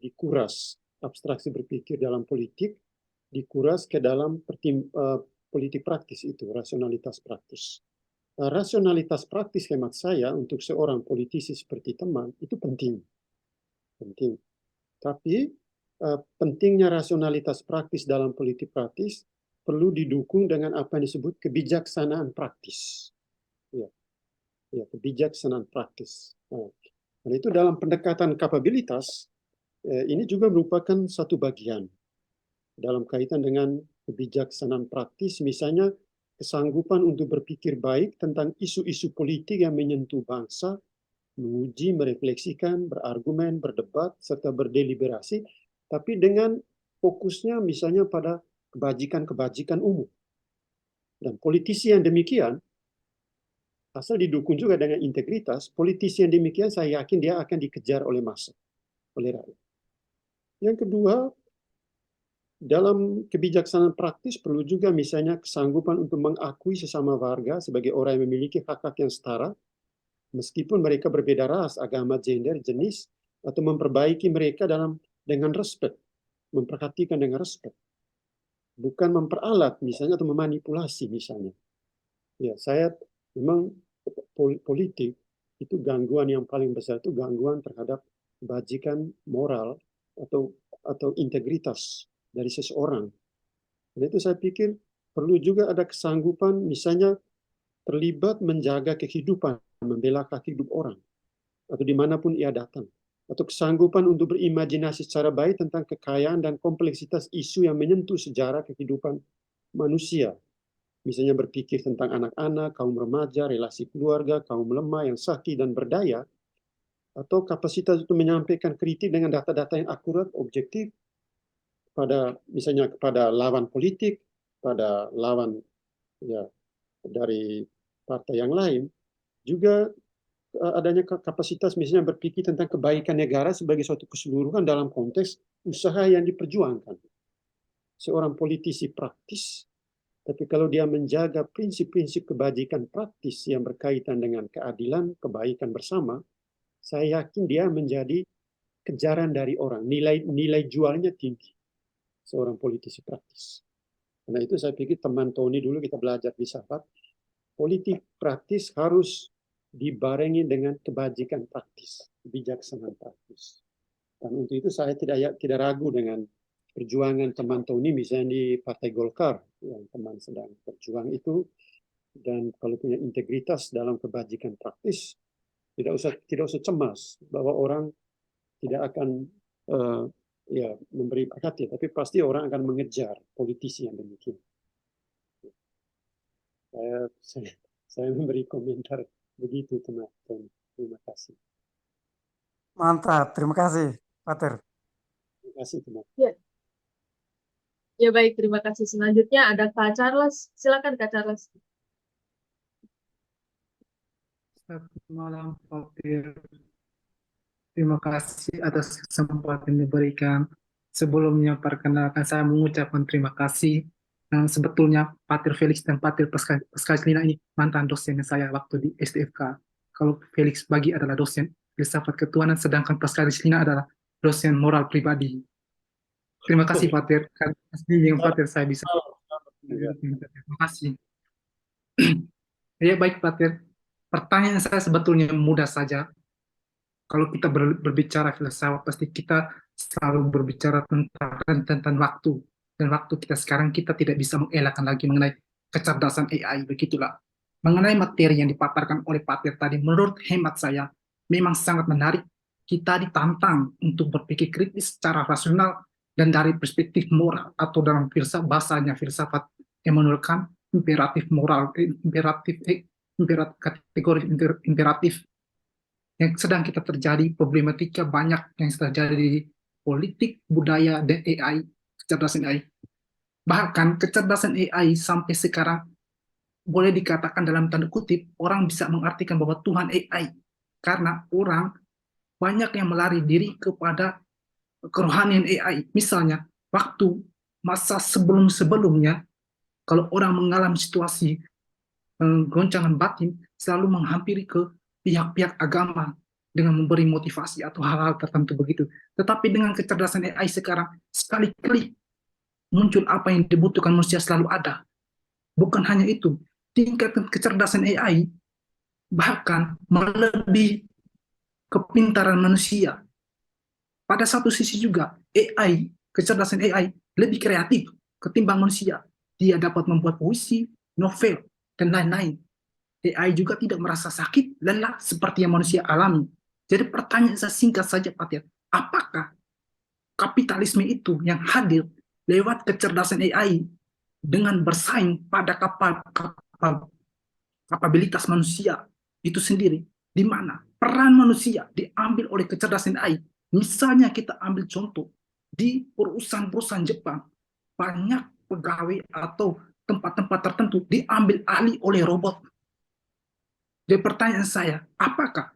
dikuras. Abstraksi berpikir dalam politik dikuras ke dalam politik praktis itu, rasionalitas praktis. Rasionalitas praktis hemat saya untuk seorang politisi seperti teman itu penting. Tapi pentingnya rasionalitas praktis dalam politik praktis perlu didukung dengan apa yang disebut kebijaksanaan praktis. Ya, kebijaksanaan praktis. Dan itu dalam pendekatan kapabilitas ini juga merupakan satu bagian dalam kaitan dengan kebijaksanaan praktis, misalnya kesanggupan untuk berpikir baik tentang isu-isu politik yang menyentuh bangsa, menguji, merefleksikan, berargumen, berdebat, serta berdeliberasi, tapi dengan fokusnya misalnya pada kebajikan-kebajikan umum. Dan politisi yang demikian, asal didukung juga dengan integritas, politisi yang demikian saya yakin dia akan dikejar oleh massa, oleh rakyat. Yang kedua, dalam kebijaksanaan praktis perlu juga misalnya kesanggupan untuk mengakui sesama warga sebagai orang yang memiliki hak-hak yang setara, meskipun mereka berbeda ras, agama, gender, jenis, atau memperbaiki mereka dengan respek, memperhatikan dengan respek, bukan memperalat misalnya atau memanipulasi misalnya. Ya, saya memang politik itu gangguan yang paling besar itu gangguan terhadap kebajikan moral atau integritas dari seseorang. Dan itu saya pikir perlu juga ada kesanggupan misalnya terlibat menjaga kehidupan, membela hak hidup orang, atau dimanapun ia datang. Atau kesanggupan untuk berimajinasi secara baik tentang kekayaan dan kompleksitas isu yang menyentuh sejarah kehidupan manusia. Misalnya berpikir tentang anak-anak, kaum remaja, relasi keluarga, kaum lemah yang sakti dan berdaya, atau kapasitas untuk menyampaikan kritik dengan data-data yang akurat, objektif, misalnya kepada lawan politik, pada lawan ya dari partai yang lain, juga adanya kapasitas misalnya berpikir tentang kebaikan negara sebagai suatu keseluruhan dalam konteks usaha yang diperjuangkan. Seorang politisi praktis, tapi kalau dia menjaga prinsip-prinsip kebajikan praktis yang berkaitan dengan keadilan, kebaikan bersama, saya yakin dia menjadi kejaran dari orang, nilai jualnya tinggi. Seorang politisi praktis. Karena itu saya pikir teman Tony dulu kita belajar di Sahabat, politik praktis harus dibarengi dengan kebajikan praktis, kebijaksanaan praktis. Dan untuk itu saya tidak ragu dengan perjuangan teman Tony misalnya di Partai Golkar yang teman sedang berjuang itu, dan kalau punya integritas dalam kebajikan praktis, tidak usah cemas bahwa orang tidak akan memberi perhatian, tapi pasti orang akan mengejar politisi yang demikian. Saya memberi komentar begitu, teman. Terima kasih. Mantap, terima kasih, Pater. Terima kasih, teman. Ya baik, terima kasih. Selanjutnya ada Kak Charles. Silakan Kak Charles. Selamat malam, Pater. Terima kasih atas kesempatan yang diberikan. Sebelumnya, perkenalkan saya mengucapkan terima kasih. Dan sebetulnya Pater Felix dan Pater Pascalina ini mantan dosen saya waktu di STFK. Kalau Felix Bagi adalah dosen filsafat ketuhanan, sedangkan Pascal di sini adalah dosen moral pribadi. Terima kasih Pater, karena yang Pater saya bisa. Terima kasih. Ya baik Pater, pertanyaan saya sebetulnya mudah saja. Kalau kita berbicara filsafat, pasti kita selalu berbicara tentang waktu. Dan waktu kita sekarang, kita tidak bisa mengelakkan lagi mengenai kecerdasan AI, begitulah. Mengenai materi yang dipaparkan oleh Pater tadi, menurut hemat saya, memang sangat menarik. Kita ditantang untuk berpikir kritis secara rasional dan dari perspektif moral, atau dalam bahasanya filsafat Immanuel Kant, imperatif moral, kategori imperatif yang sedang kita terjadi, problematika banyak yang terjadi di politik, budaya, dan AI, kecerdasan AI. Bahkan kecerdasan AI sampai sekarang boleh dikatakan dalam tanda kutip, orang bisa mengartikan bahwa Tuhan AI. Karena orang banyak yang melari diri kepada kerohanian AI. Misalnya, waktu masa sebelum-sebelumnya, kalau orang mengalami situasi goncangan batin, selalu menghampiri ke pihak-pihak agama dengan memberi motivasi atau hal-hal tertentu begitu. Tetapi dengan kecerdasan AI sekarang, sekali klik muncul apa yang dibutuhkan manusia selalu ada. Bukan hanya itu, tingkat kecerdasan AI bahkan melebihi kepintaran manusia. Pada satu sisi juga, AI, kecerdasan AI lebih kreatif ketimbang manusia. Dia dapat membuat puisi, novel, dan lain-lain. AI juga tidak merasa sakit, lelah seperti yang manusia alami. Jadi pertanyaan saya singkat saja, Pater. Apakah kapitalisme itu yang hadir lewat kecerdasan AI dengan bersaing pada kapabilitas manusia itu sendiri, di mana peran manusia diambil oleh kecerdasan AI? Misalnya kita ambil contoh, di perusahaan-perusahaan Jepang, banyak pegawai atau tempat-tempat tertentu diambil alih oleh robot. Jadi pertanyaan saya, apakah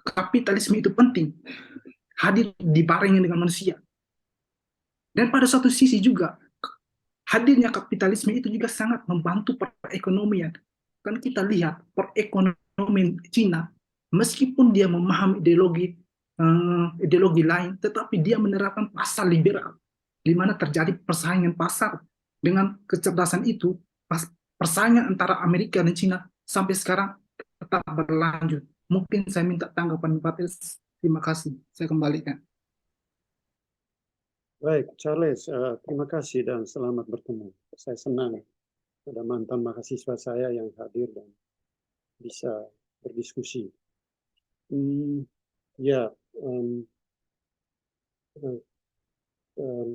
kapitalisme itu penting hadir dibarengi dengan manusia? Dan pada satu sisi juga, hadirnya kapitalisme itu juga sangat membantu perekonomian. Kan kita lihat perekonomian Cina, meskipun dia memahami ideologi lain, tetapi dia menerapkan pasar liberal, di mana terjadi persaingan pasar. Dengan kecerdasan itu, persaingan antara Amerika dan Cina sampai sekarang tetap berlanjut. Mungkin saya minta tanggapan Pater. Terima kasih. Saya kembalikan. Baik, Charles, terima kasih dan selamat bertemu. Saya senang ada mantan mahasiswa saya yang hadir dan bisa berdiskusi. Ya,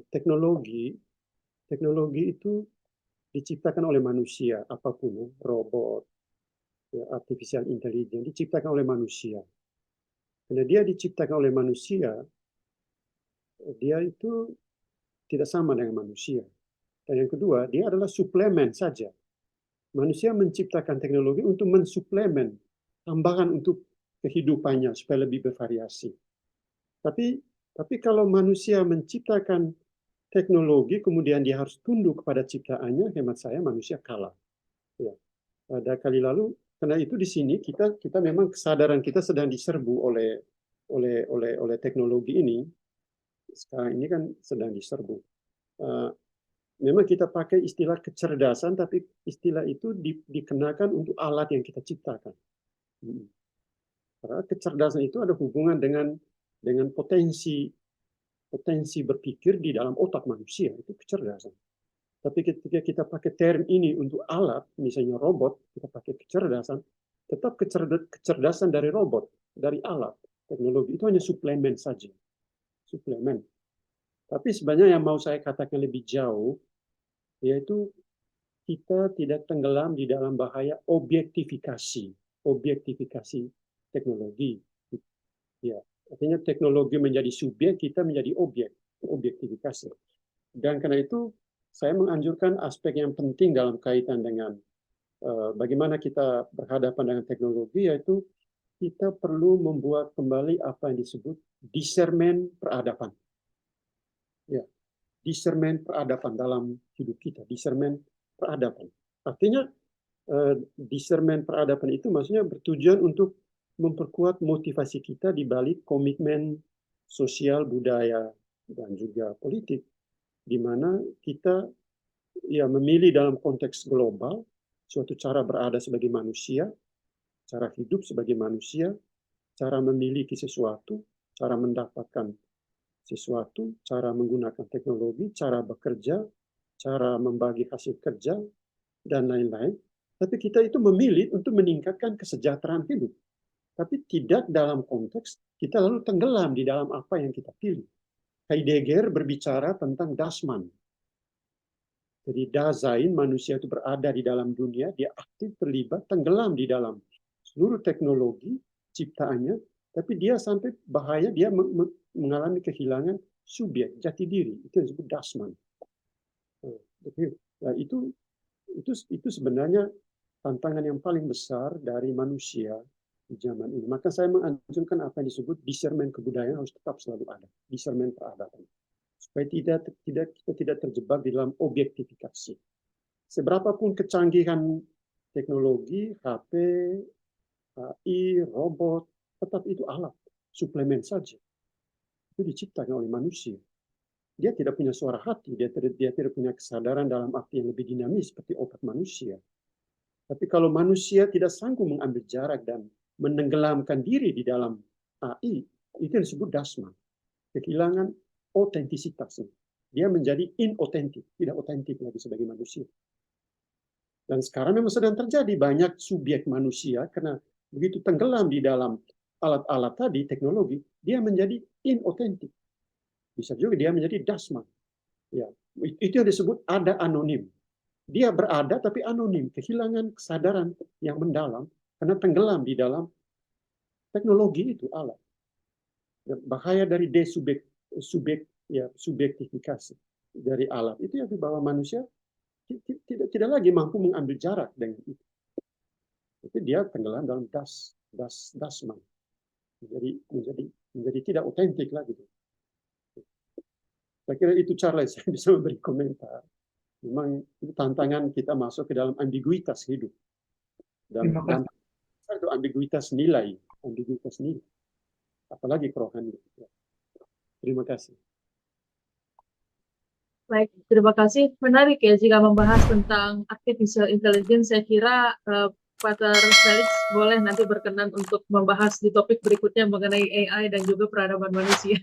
teknologi itu diciptakan oleh manusia, apapun, robot, ya, artificial intelligence, diciptakan oleh manusia. Karena dia diciptakan oleh manusia, dia itu tidak sama dengan manusia. Dan yang kedua, dia adalah suplemen saja. Manusia menciptakan teknologi untuk mensuplemen tambahan untuk kehidupannya supaya lebih bervariasi. Tapi kalau manusia menciptakan teknologi, kemudian dia harus tunduk kepada ciptaannya, hemat saya manusia kalah. Ya. Pada kali lalu, karena itu di sini kita memang kesadaran kita sedang diserbu oleh teknologi ini. Sekarang ini kan sedang diserbu. Memang kita pakai istilah kecerdasan, tapi istilah itu dikenakan untuk alat yang kita ciptakan. Karena kecerdasan itu ada hubungan dengan potensi berpikir di dalam otak manusia, itu kecerdasan. Tapi ketika kita pakai term ini untuk alat, misalnya robot, kita pakai kecerdasan, tetap kecerdasan dari robot, dari alat, teknologi itu hanya suplemen saja. Suplemen. Tapi sebenarnya yang mau saya katakan lebih jauh, yaitu kita tidak tenggelam di dalam bahaya objektifikasi teknologi. Ya, artinya teknologi menjadi subjek, kita menjadi objektifikasi. Dan karena itu saya menganjurkan aspek yang penting dalam kaitan dengan bagaimana kita berhadapan dengan teknologi, yaitu kita perlu membuat kembali apa yang disebut discernment peradaban. Ya, discernment peradaban dalam hidup kita, discernment peradaban. Artinya discernment peradaban itu maksudnya bertujuan untuk memperkuat motivasi kita di balik komitmen sosial, budaya, dan juga politik, di mana kita memilih dalam konteks global suatu cara berada sebagai manusia, cara hidup sebagai manusia, cara memiliki sesuatu, cara mendapatkan sesuatu, cara menggunakan teknologi, cara bekerja, cara membagi hasil kerja, dan lain-lain. Tapi kita itu memilih untuk meningkatkan kesejahteraan hidup. Tapi tidak dalam konteks kita lalu tenggelam di dalam apa yang kita pilih. Heidegger berbicara tentang Dasman. Jadi Dasein, manusia itu berada di dalam dunia, dia aktif, terlibat, tenggelam di dalam seluruh teknologi ciptaannya, tapi dia sampai bahaya, dia mengalami kehilangan subjek, jati diri. Itu yang disebut Dasman. Nah, itu sebenarnya tantangan yang paling besar dari manusia di zaman ini. Maka saya menganjurkan apa yang disebut discernment kebudayaan harus tetap selalu ada, discernment peradaban, supaya kita tidak terjebak di dalam objektifikasi. Seberapapun kecanggihan teknologi, HP, AI, robot, tetap itu alat, suplemen saja. Itu diciptakan oleh manusia. Dia tidak punya suara hati, dia tidak punya kesadaran dalam arti yang lebih dinamis seperti otak manusia. Tapi kalau manusia tidak sanggup mengambil jarak dan menenggelamkan diri di dalam AI, itu yang disebut Dasman. Kehilangan otentisitasnya. Dia menjadi inotentik, tidak otentik lagi sebagai manusia. Dan sekarang memang sedang terjadi banyak subjek manusia karena begitu tenggelam di dalam alat-alat tadi, teknologi, dia menjadi inotentik. Bisa juga dia menjadi Dasman. Ya, itu yang disebut ada anonim. Dia berada tapi anonim, kehilangan kesadaran yang mendalam karena tenggelam di dalam teknologi itu alat. Dan bahaya dari subjektifikasi dari alat itu yang bahwa manusia tidak lagi mampu mengambil jarak dengan itu. Itu dia tenggelam dalam Dasman. Menjadi tidak otentik lagi. Saya kira itu Charles yang bisa memberi komentar. Memang itu tantangan kita masuk ke dalam ambiguitas hidup. Dan itu ambiguitas nilai. Apalagi kerohanian. Terima kasih. Baik, terima kasih. Menarik ya jika membahas tentang artificial intelligence. Saya kira Pater Felix boleh nanti berkenan untuk membahas di topik berikutnya mengenai AI dan juga peradaban manusia.